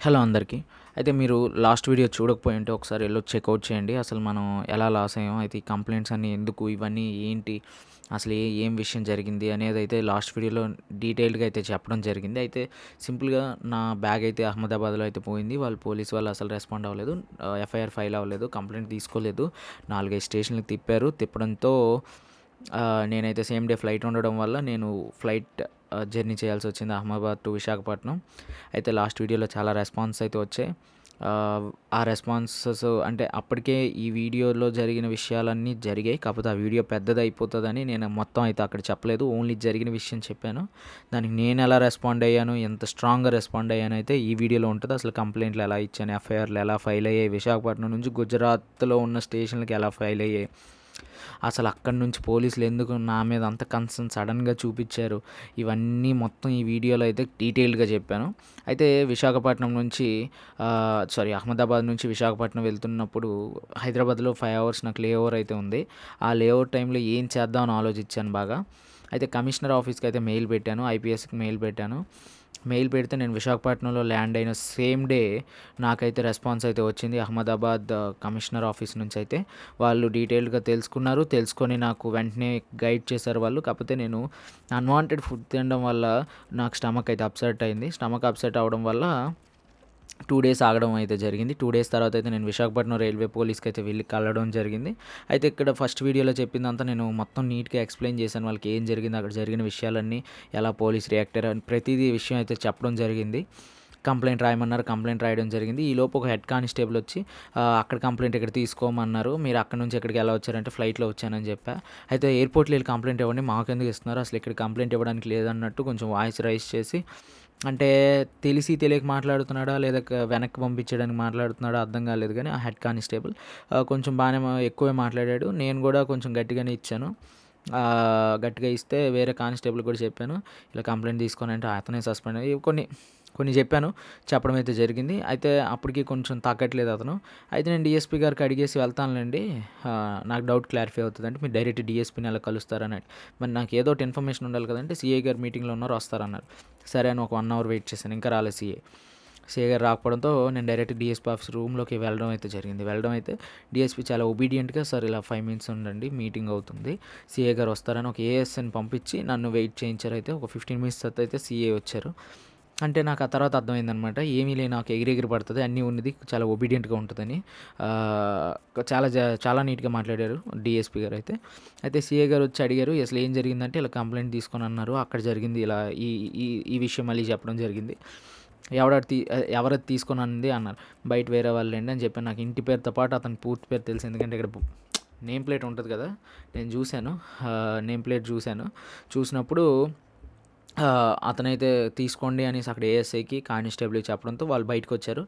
Hello అందరికీ. అయితే మీరు లాస్ట్ వీడియో చూడకపోయుంటే ఒకసారి ఎళ్లి చెక్‌ఔట్ చేయండి. అసలు మనం ఎలా లాస్ అయ్యాం, అయితే ఈ కంప్లెయింట్స్ అన్నీ ఎందుకు, ఇవన్నీ ఏంటి, అసలు ఏం విషయం జరిగింది అనేదైతే లాస్ట్ వీడియోలో డీటెయిల్డ్‌గా అయితే చెప్పడం జరిగింది. అయితే సింపుల్‌గా నా బ్యాగ్ అయితే అహ్మదాబాద్‌లో అయితే పోయింది. పోలీస్ వాళ్ళు అసలు రెస్పాండ్ అవ్వలేదు. ఎఫ్ఐఆర్ ఫైల్ అవ్వలేదు. కంప్లెయింట్ తీసుకోలేదు. 4, 5 స్టేషన్‌లకి తిప్పారు. తిప్పడంతో నేనైతే సేమ్ డే ఫ్లైట్ ఉండడం వల్ల నేను ఫ్లైట్ జర్నీ చేయాల్సొచ్చింది అహ్మదాబాద్ టు విశాఖపట్నం. అయితే లాస్ట్ వీడియోలో చాలా రెస్పాన్స్ అయితే వచ్చాయి. ఆ రెస్పాన్సెస్ అంటే అప్పటికే ఈ వీడియోలో జరిగిన విషయాలన్నీ జరిగాయి. కాకపోతే ఆ వీడియో పెద్దదయిపోతదని నేను మొత్తం అయితే అక్కడ చెప్పలేదు. ఓన్లీ జరిగిన విషయం చెప్పాను. దానికి నేనెలా రెస్పాండ్ అయ్యాను, ఎంత స్ట్రాంగ్‌గా రెస్పాండ్ అయ్యానయితే ఈ వీడియోలో ఉంటది. అసలు కంప్లెయింట్లు ఎలా ఇచ్చాను, ఎఫ్ఐఆర్‌లు ఎలా ఫైల్ అయ్యాయి, విశాఖపట్నం నుంచి గుజరాత్‌లో ఉన్న స్టేషన్‌లకి ఎలా ఫైల్ అయ్యాయి, అసలు అక్కడి నుంచి పోలీసులు ఎందుకు నా మీద అంత కన్సర్న్ సడన్‌గా చూపిచ్చారు, ఇవన్నీ మొత్తం ఈ వీడియోలో అయితే డీటెయిల్డ్‌గా చెప్పాను. అయితే విశాఖపట్నం నుంచి అహ్మదాబాద్ నుంచి విశాఖపట్నం వెళ్తున్నప్పుడు హైదరాబాద్‌లో 5 అవర్స్ నాకు లే ఓవర్ అయితే ఉంది. ఆ లే ఓవర్ టైంలో ఏం చేద్దాం అని ఆలోచించాను బాగా. అయితే కమిషనర్ ఆఫీస్‌కి అయితే మెయిల్ పెట్టాను. ఐపీఎస్‌కి మెయిల్ పెట్టాను. మెయిల్ పెడితే నేను విశాఖపట్నంలో ల్యాండ్ అయిన సేమ్ డే నాకైతే రెస్పాన్స్ అయితే వచ్చింది. అహ్మదాబాద్ కమిషనర్ ఆఫీస్ నుంచి అయితే. వాళ్ళు డీటెయిల్డ్‌గా తెలుసుకున్నారు. తెలుసుకొని నాకు వెంటనే గైడ్ చేశారు వాళ్ళు. కాకపోతే నేను అన్‌వాంటెడ్ ఫుడ్ తినడం వల్ల నాకు స్టమక్ అయితే అప్సెట్ అయింది. స్టమక్ అప్సెట్ అవ్వడం వల్ల 2 డేస్ ఆగడం అయితే జరిగింది. 2 డేస్ తర్వాత అయితే నేను విశాఖపట్నం రైల్వే పోలీస్‌కైతే వెళ్లి కలవడం జరిగింది. అయితే ఇక్కడ ఫస్ట్ వీడియోలో చెప్పిందంతా నేను మొత్తం నీట్‌గా ఎక్స్‌ప్లెయిన్ చేశాను. వాళ్ళకి ఏం జరిగింది, అక్కడ జరిగిన విషయాలన్నీ, ఎలా పోలీస్ రియాక్ట్ అయ్యారు అని ప్రతీదీ విషయం అయితే చెప్పడం జరిగింది. కంప్లెయింట్ రాయమన్నారు. కంప్లెయింట్ రాయడం జరిగింది. ఈలోపు ఒక హెడ్ కానిస్టేబుల్ వచ్చి అక్కడ కంప్లెయింట్ ఇక్కడ తీసుకోమన్నారు. మీరు అక్కడి నుంచి ఇక్కడికి ఎలా వచ్చారంటే ఫ్లైట్‌లో వచ్చానని చెప్పా. అయితే ఎయిర్‌పోర్ట్‌లో ఎళ్లి కంప్లెయింట్ ఇవ్వండి, మాకెందుకు ఇస్తున్నారు, అసలు ఇక్కడ కంప్లెయింట్ ఇవ్వడానికి లేదన్నట్టు కొంచెం వాయిస్ రైజ్ చేసి, అంటే తెలిసి తెలియక మాట్లాడుతున్నాడా లేదా వెనక్కి పంపించడానికి మాట్లాడుతున్నాడా అర్థం కాలేదు కానీ ఆ హెడ్ కానిస్టేబుల్ కొంచెం బాగానే ఎక్కువే మాట్లాడాడు. నేను కూడా కొంచెం గట్టిగానే ఇచ్చాను. గట్టిగా ఇస్తే వేరే కానిస్టేబుల్ కూడా చెప్పాను, ఇలా కంప్లెయింట్ తీసుకొని, అంటే అతనే సస్పెండ్ అయ్యి కొన్ని కొన్ని చెప్పాను. చెప్పడం అయితే జరిగింది. అయితే అప్పటికి కొంచెం తగ్గట్లేదు అతను. అయితే నేను డీఎస్పీ గారికి అడిగేసి వెళ్తానులేండి, నాకు డౌట్ క్లారిఫై అవుతుందంటే మీరు డైరెక్ట్ డీఎస్పీని ఎలా కలుస్తారని. మరి నాకు ఏదో ఒకటి ఇన్ఫర్మేషన్ ఉండాలి కదంటే, సీఐ గారు మీటింగ్లో ఉన్నారు, వస్తారన్నారు. సరే అని ఒక 1 అవర్ వెయిట్ చేశాను. ఇంకా రాలేదు సీఐ. సీఐ గారు రాకపోవడంతో నేను డైరెక్ట్ డీఎస్పీ ఆఫీస్ రూమ్లోకి వెళ్ళడం అయితే జరిగింది. వెళ్ళడం అయితే డీఎస్పీ చాలా ఒబీడియంట్గా, సార్ ఇలా 5 మినిట్స్ ఉండండి, మీటింగ్ అవుతుంది, సీఐ గారు వస్తారని ఒక ఏఎస్ఎని పంపించి నన్ను వెయిట్ చేయించారు. అయితే ఒక 15 మినిట్స్ తర్వాత అయితే సీఐ వచ్చారు. అంటే నాకు ఆ తర్వాత అర్థమైందనమాట, ఏమీ లే నాకు ఎగిరెగిరి పడతది, అన్నీ ఉన్నది, చాలా ఒబీడియంట్‌గా ఉంటదని. చాలా నీట్‌గా మాట్లాడారు డీఎస్పీ గారైతే. అయితే సీఐ గారు వచ్చి అడిగారు, అసలు ఏం జరిగిందంటే ఇలా కంప్లెయింట్ తీసుకొని అన్నారు, అక్కడ జరిగింది ఇలా ఈ ఈ ఈ విషయం మళ్ళీ చెప్పడం జరిగింది. ఎవరది తీసుకొనంది అన్నారు. బయట వేరే వాళ్ళండి అని చెప్పాను. నాకు ఇంటి పేరుతో పాటు అతని పూర్తి పేరు తెలుసు. ఎందుకంటే ఇక్కడ నేమ్ ప్లేట్ ఉంటది కదా! నేను చూసాను. నేమ్ ప్లేట్ చూసాను. చూసినప్పుడు అతనైతే తీసుకోండి అనేసి అక్కడ ఏఎస్ఐకి, కానిస్టేబుల్‌కి చెప్పడంతో వాళ్ళు బయటకొచ్చారు.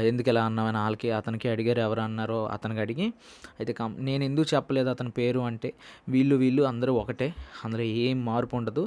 ఎందుకిలా అన్నావని అతనికి అడిగారు, ఎవరు అన్నారో అతనికి అడిగి, అయితే నేనెందుకు చెప్పలేదు అతని పేరు అంటే, వీళ్ళు అందరూ ఒకటే, అందులో ఏం మార్పు ఉండదు.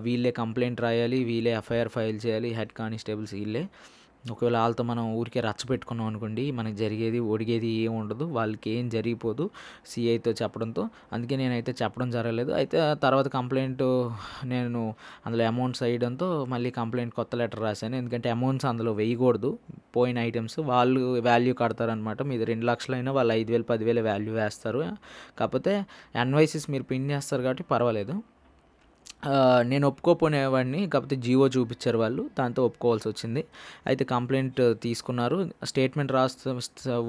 వీళ్ళే కంప్లెయింట్ రాయాలి, వీళ్ళే ఎఫ్ఐఆర్ ఫైల్ చేయాలి, హెడ్ కానిస్టేబుల్స్ ఈళ్ళే. ఒకవేళ ఆళ్ళతో మనం ఊరికే రచ్చ పెట్టుకున్నాం అనుకోండి, మనకు జరిగేది, ఒడిగేది ఏం ఉండదు. వాళ్ళకేం జరిగిపోదు సీఐతో చెప్పడంతో. అందుకే నేనైతే చెప్పడం జరగలేదు. అయితే తర్వాత కంప్లెయింటు నేను అందులో అమౌంట్స్ ఎయడంతో మళ్ళీ కంప్లెయింట్ కొత్త లెటర్ రాశాను. ఎందుకంటే అమౌంట్స్ అందులో వేయకూడదు. పోయిన ఐటెమ్స్ వాళ్ళు వాల్యూ కడతారనమాట. మీది 2,00,000 అయినా వాళ్ళు 5,000, 10,000 వాల్యూ వేస్తారు. కాకపోతే ఎన్‌వైసీస్ మీరు పిన్ చేస్తారు కాబట్టి పర్వాలేదు. నేను ఒప్పుకోపోనేవాడిని. కాకపోతే జీవో చూపిచ్చారు వాళ్ళు. దాంతో ఒప్పుకోవాల్సొచ్చింది. అయితే కంప్లెయింట్ తీసుకున్నారు. స్టేట్మెంట్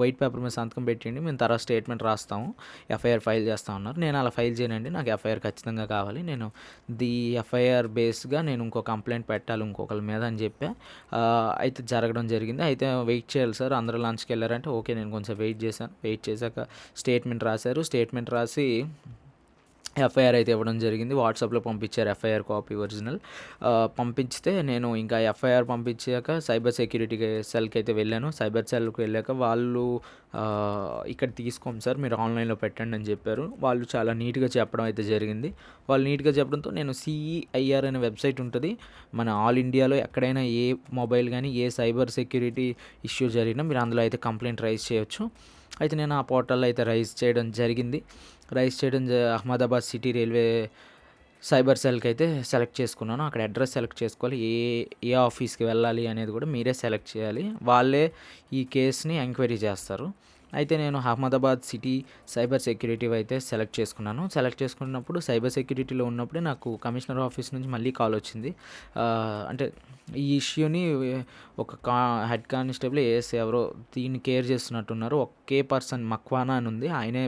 వైట్ పేపర్ మీద సంతకం పెట్టియండి, మేము తర్వాత స్టేట్మెంట్ రాస్తాము, ఎఫ్ఐఆర్ ఫైల్ చేస్తాం అన్నారు. నేను అలా ఫైల్ చేయనండి, నాకు ఎఫ్ఐఆర్ ఖచ్చితంగా కావాలి. నేను ఎఫ్ఐఆర్ బేస్‌గా నేను ఇంకో కంప్లెయింట్ పెట్టాలి ఇంకొకళ్ళ మీద అని చెప్పా. అయితే జరగడం జరిగింది. అయితే వెయిట్ చేయాలి సార్, అందరూ లంచ్‌కెళ్లారంటే, ఓకే నేను కొంచెం వెయిట్ చేశాను. వెయిట్ చేశాక స్టేట్మెంట్ రాశారు. స్టేట్మెంట్ రాసి ఎఫ్ఐఆర్ అయితే ఇవ్వడం జరిగింది. వాట్సాప్‌లో పంపించారు ఎఫ్ఐఆర్ కాపీ ఒరిజినల్. పంపించితే నేను ఇంకా ఎఫ్ఐఆర్ పంపించాక సైబర్ సెక్యూరిటీ సెల్‌కి అయితే వెళ్ళాను. సైబర్ సెల్‌కి వెళ్ళాక వాళ్ళు ఇక్కడ తీసుకోము సార్, మీరు ఆన్‌లైన్‌లో పెట్టండి అని చెప్పారు. వాళ్ళు చాలా నీట్‌గా చెప్పడం అయితే జరిగింది. వాళ్ళు నీట్‌గా చెప్పడంతో నేను సీఈఐఆర్ అనే వెబ్సైట్ ఉంటది. మన ఆల్ ఇండియాలో ఎక్కడైనా ఏ మొబైల్ గానీ, ఏ సైబర్ సెక్యూరిటీ ఇష్యూ జరిగినా మీరు అందులో అయితే కంప్లెయింట్ రైజ్ చేయొచ్చు. అయితే నేను ఆ పోర్టల్‌లో అయితే రైజ్ చేయడం జరిగింది. అహ్మదాబాద్ సిటీ రైల్వే సైబర్ సెల్‌కైతే సెలెక్ట్ చేసుకున్నాను. అక్కడ అడ్రెస్ సెలెక్ట్ చేసుకోవాలి. ఏ ఆఫీస్‌కి వెళ్ళాలి అనేది కూడా మీరే సెలెక్ట్ చేయాలి. వాళ్ళే ఈ కేస్‌ని ఎంక్వైరీ చేస్తారు. అయితే నేను అహ్మదాబాద్ సిటీ సైబర్ సెక్యూరిటీ అయితే సెలెక్ట్ చేసుకున్నాను. సెలెక్ట్ చేసుకున్నప్పుడు సైబర్ సెక్యూరిటీలో ఉన్నప్పుడే నాకు కమిషనర్ ఆఫీస్ నుంచి మళ్ళీ కాల్ వచ్చింది. అంటే ఈ ఇష్యూని ఒక హెడ్ కానిస్టేబుల్ ఏఎస్ఐ ఎవరో దీన్ని కేర్ చేస్తున్నట్టున్నారు. ఒకే పర్సన్ మక్వానా అని ఉంది. ఆయనే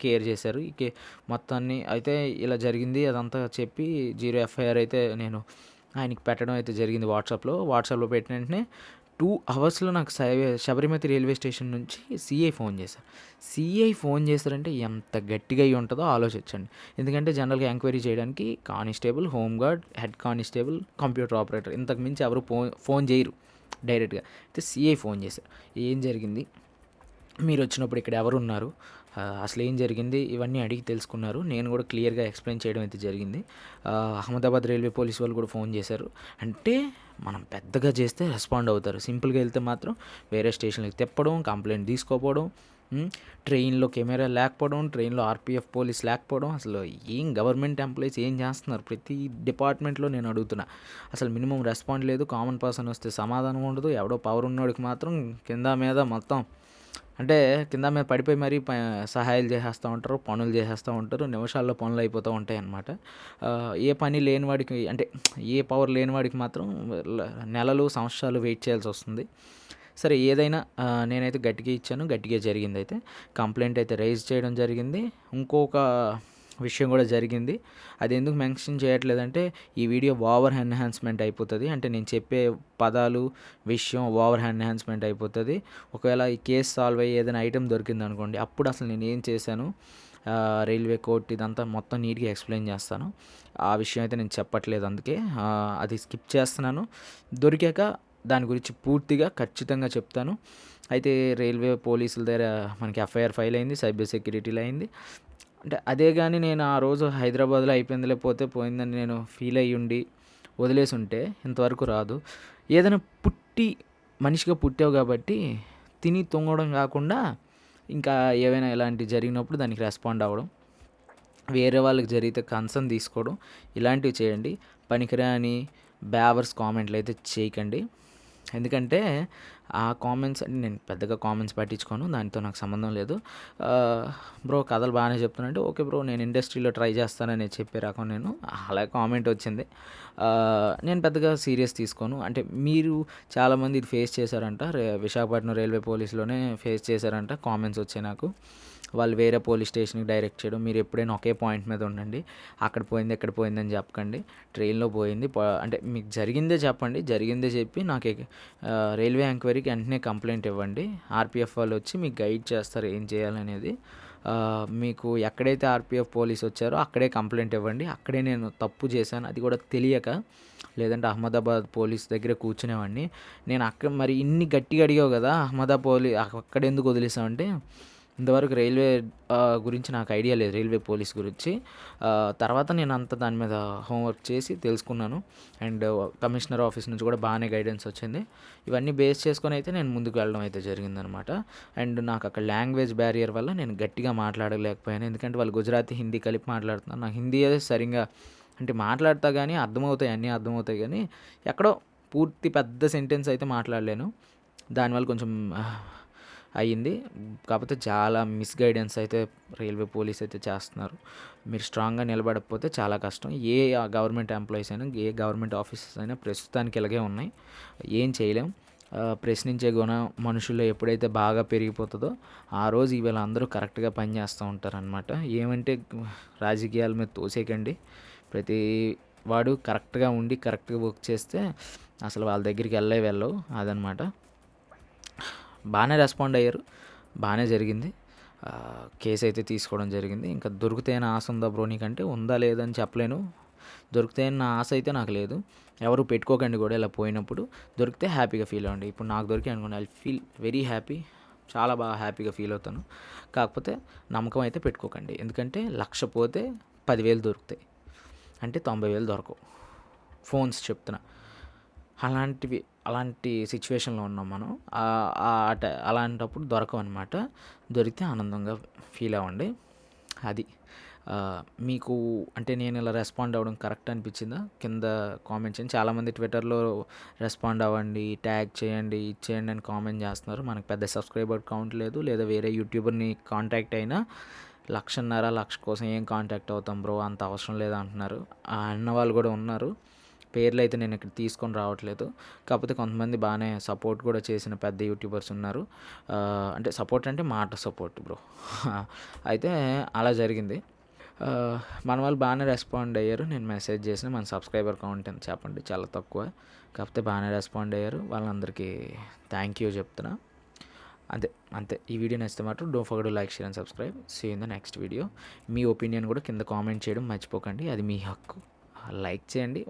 కేర్ చేశారు. మొత్తాన్ని అయితే ఇలా జరిగింది అదంతా చెప్పి 0 ఎఫ్ఐఆర్ అయితే నేను ఆయనకి పెట్టడం అయితే జరిగింది వాట్సాప్‌లో పెట్టిన వెంటనే 2 అవర్స్‌లో నాకు శబరిమతి రైల్వే స్టేషన్ నుంచి సీఐ ఫోన్ చేశారు. సీఐ ఫోన్ చేశారంటే ఎంత గట్టిగా అయ్యి ఉంటదో ఆలోచించండి. ఎందుకంటే జనరల్‌గా ఎంక్వైరీ చేయడానికి constable, home guard, head constable, computer operator ఇంతకు మించి ఎవరు ఫోన్ చేయరు డైరెక్ట్‌గా. అయితే సీఐ ఫోన్ చేశారు. ఏం జరిగింది? మీరొచ్చినప్పుడు ఇక్కడ ఎవరున్నారు? అసలేం జరిగింది? ఇవన్నీ అడిగి తెలుసుకున్నారు. నేను కూడా క్లియర్‌గా ఎక్స్‌ప్లెయిన్ చేయడం అయితే జరిగింది. అహ్మదాబాద్ రైల్వే పోలీస్ వాళ్ళు కూడా ఫోన్ చేశారు. అంటే మనం పెద్దగా చేస్తే రెస్పాండ్ అవుతారు. సింపుల్‌గా వెళ్తే మాత్రం వేరే స్టేషన్‌లకి తిప్పడం, కంప్లెయింట్ తీసుకోపోవడం, ట్రైన్‌లో కెమెరా లేకపోవడం, ట్రైన్‌లో ఆర్‌పీఎఫ్ పోలీస్ లేకపోవడం, అసలు ఏం గవర్నమెంట్ ఎంప్లాయీస్ ఏం చేస్తున్నారు? ప్రతి డిపార్ట్మెంట్‌లో నేను అడుగుతున్నా. అసలు మినిమమ్ రెస్పాండ్ లేదు. కామన్ పర్సన్ వస్తే సమాధానం ఉండదు. ఎవడో పవర్ ఉన్నోడికి మాత్రం కింద మీద మొత్తం అంటే కింద మీద పడిపోయి మరీ సహాయాలు చేసేస్తూ ఉంటారు, పనులు చేసేస్తూ ఉంటారు. నిమిషాల్లో పనులు అయిపోతూ ఉంటాయన్నమాట. ఏ పని లేని వాడికి అంటే ఏ పవర్ లేని వాడికి మాత్రం నెలలు, సంవత్సరాలు వెయిట్ చేయాల్సి వస్తుంది. సరే ఏదైనా నేనైతే గట్టిగా ఇచ్చాను. గట్టిగా జరిగిందయితే. కంప్లెయింట్ అయితే రైజ్ చేయడం జరిగింది. ఇంకొక విషయం కూడా జరిగింది. అది ఎందుకు మెన్షన్ చేయట్లేదంటే ఈ వీడియో ఓవర్ ఎన్హాన్స్మెంట్ అయిపోతుంది. అంటే నేను చెప్పే పదాలు విషయం ఓవర్ ఎన్హాన్స్మెంట్ అయిపోతుంది. ఒకవేళ ఈ కేసు సాల్వ్ అయ్యి ఏదైనా ఐటెం దొరికిందనుకోండి, అప్పుడు అసలు నేను ఏం చేశాను, రైల్వే కోర్ట్ ఇదంతా మొత్తం నీట్గా ఎక్స్ప్లెయిన్ చేస్తాను. ఆ విషయం అయితే నేను చెప్పట్లేదు, అందుకే అది స్కిప్ చేస్తున్నాను. దొరికాక దాని గురించి పూర్తిగా ఖచ్చితంగా చెప్తాను. అయితే రైల్వే పోలీసుల దగ్గర మనకి ఎఫ్ఐఆర్ ఫైల్ అయింది, సైబర్ సెక్యూరిటీలో అయింది. అంటే అదే గాని నేను ఆ రోజు హైదరాబాద్లో అయిపోయిందిలే పోయిందని నేను ఫీల్ అయ్యి ఉండి వదిలేసి ఉంటే ఇంతవరకు రాదు. ఏదైనా మనిషిగా పుట్టావు కాబట్టి తిని తొంగడం కాకుండా ఇంకా ఏవైనా ఇలాంటివి జరిగినప్పుడు దానికి రెస్పాండ్ అవ్వడం, వేరే వాళ్ళకి జరిగితే కన్సర్న్ తీసుకోవడం, ఇలాంటివి చేయండి. పనికిరాని బేవర్స్ కామెంట్లు అయితే చేయకండి. ఎందుకంటే ఆ కామెంట్స్ అంటే నేను పెద్దగా కామెంట్స్ పట్టించుకోను. దానితో నాకు సంబంధం లేదు. బ్రో కథలు బాగానే చెప్తున్నానంటే ఓకే బ్రో నేను ఇండస్ట్రీలో ట్రై చేస్తానని చెప్పే రకం నేను. అలా కామెంట్ వచ్చింది. నేను పెద్దగా సీరియస్ తీసుకోను. అంటే మీరు చాలామంది ఇది ఫేస్ చేశారంట. విశాఖపట్నం రైల్వే పోలీస్‌లోనే ఫేస్ చేశారంట. కామెంట్స్ వచ్చాయి నాకు. వాళ్ళు వేరే పోలీస్ స్టేషన్‌కి డైరెక్ట్ చేయడం. మీరు ఎప్పుడైనా ఒకే పాయింట్ మీద ఉండండి. అక్కడ పోయింది, ఇక్కడ పోయిందని చెప్పకండి. ట్రైన్‌లో పోయింది అంటే మీకు జరిగిందే చెప్పండి. జరిగిందే చెప్పి నాకు రైల్వే ఎంక్వైరీకి వెంటనే కంప్లెయింట్ ఇవ్వండి. ఆర్‌పీఎఫ్ వాళ్ళు వచ్చి మీకు గైడ్ చేస్తారు ఏం చేయాలనేది. మీకు ఎక్కడైతే ఆర్‌పీఎఫ్ పోలీస్ వచ్చారో అక్కడే కంప్లెయింట్ ఇవ్వండి. అక్కడే నేను తప్పు చేశాను అది కూడా తెలియక, లేదంటే అహ్మదాబాద్ పోలీస్ దగ్గర కూర్చునేవాడిని. నేను మరి ఇన్ని గట్టిగా అడిగావు కదా అక్కడెందుకు వదిలేసావంటే, ఇంతవరకు రైల్వే గురించి నాకు ఐడియా లేదు, రైల్వే పోలీస్ గురించి. తర్వాత నేను అంతా దాని మీద హోంవర్క్ చేసి తెలుసుకున్నాను. అండ్ కమిషనర్ ఆఫీస్ నుంచి కూడా బాగానే గైడెన్స్ వచ్చింది. ఇవన్నీ బేస్ చేసుకొని అయితే నేను ముందుకు వెళ్ళడం అయితే జరిగిందనమాట. అండ్ నాకు అక్కడ లాంగ్వేజ్ బ్యారియర్ వల్ల నేను గట్టిగా మాట్లాడలేకపోయాను. ఎందుకంటే వాళ్ళు గుజరాతీ, హిందీ కలిపి మాట్లాడుతున్నారు. నాకు హిందీ సరిగ్గా అంటే మాట్లాడతా కానీ అర్థమవుతాయి, అన్నీ అర్థమవుతాయి కానీ ఎక్కడో పూర్తి పెద్ద సెంటెన్స్ అయితే మాట్లాడలేను. దానివల్ల కొంచెం అయ్యింది. కాకపోతే చాలా మిస్‌గైడెన్స్ అయితే రైల్వే పోలీస్ అయితే చేస్తున్నారు. మీరు స్ట్రాంగ్‌గా నిలబడకపోతే చాలా కష్టం. గవర్నమెంట్ ఎంప్లాయీస్ అయినా, ఏ గవర్నమెంట్ ఆఫీసెస్ అయినా ప్రస్తుతానికి ఇలాగే ఉన్నాయి. ఏం చేయలేం. ప్రశ్నించే గుణం మనుషుల్లో ఎప్పుడైతే బాగా పెరిగిపోతుందో ఆ రోజు వీళ్ళందరూ కరెక్ట్‌గా పనిచేస్తూ ఉంటారనమాట. ఏమంటే రాజకీయాల మీద తోసేయకండి. ప్రతి వాడు కరెక్ట్‌గా ఉండి కరెక్ట్‌గా వర్క్ చేస్తే అసలు వాళ్ళ దగ్గరికి వెళ్ళవు అదనమాట. బాగానే రెస్పాండ్ అయ్యారు. బాగానే జరిగింది. కేస్ అయితే తీసుకోవడం జరిగింది. ఇంకా దొరికితే అని ఆశ ఉందా బ్రో నీకంటే, ఉందా లేదని చెప్పలేను. దొరికితే అన్న ఆశ అయితే నాకు లేదు. ఎవరు పెట్టుకోకండి కూడా ఇలా పోయినప్పుడు. దొరికితే హ్యాపీగా ఫీల్ అవ్వండి. ఇప్పుడు నాకు దొరికాయి అనుకోండి, ఐ ఫీల్ వెరీ హ్యాపీ. చాలా బాగా హ్యాపీగా ఫీల్ అవుతాను. కాకపోతే నమ్మకం అయితే పెట్టుకోకండి. ఎందుకంటే 1,00,000 పోతే 10,000 దొరుకుతాయి. అంటే 90,000 దొరకవు. ఫోన్స్ చెప్తున్నా. అలాంటి సిచ్యువేషన్‌లో ఉన్నాం మనం. అలాంటప్పుడు దొరకవనమాట. దొరికితే ఆనందంగా ఫీల్ అవ్వండి. అది. మీకు అంటే నేను ఇలా రెస్పాండ్ అవ్వడం కరెక్ట్ అనిపించిందా? కింద కామెంట్ చేయండి. చాలామంది ట్విట్టర్‌లో రెస్పాండ్ అవ్వండి, ట్యాగ్ చేయండి, ఇది చేయండి అని కామెంట్ చేస్తున్నారు. మనకు పెద్ద సబ్స్క్రైబర్ కౌంట్ లేదు. లేదా వేరే యూట్యూబర్‌ని కాంటాక్ట్ అయినా 1,50,000, 1,00,000 కోసం ఏం కాంటాక్ట్ అవుతాం బ్రో, అంత అవసరం లేదు అంటున్నారు. అన్నవాళ్ళు కూడా ఉన్నారు. పేర్లు అయితే నేను ఇక్కడ తీసుకొని రావట్లేదు. కాకపోతే కొంతమంది బాగానే సపోర్ట్ కూడా చేసిన పెద్ద యూట్యూబర్స్ ఉన్నారు. అంటే సపోర్ట్ అంటే మాట సపోర్ట్ బ్రో. అయితే అలా జరిగింది. మన వాళ్ళు బాగానే రెస్పాండ్ అయ్యారు. నేను మెసేజ్ చేసిన మన సబ్స్క్రైబర్ కౌంట్ ఎంత చెప్పండి, చాలా తక్కువ. కాకపోతే బాగానే రెస్పాండ్ అయ్యారు. వాళ్ళందరికీ థ్యాంక్ యూ చెప్తున్నా. అంతే అంతే. ఈ వీడియో నచ్చితే మాత్రం don't forget to like, share and subscribe. See in the next video. మీ ఒపీనియన్ కూడా కింద కామెంట్ చేయడం మర్చిపోకండి, అది మీ హక్కు. లైక్ చేయండి.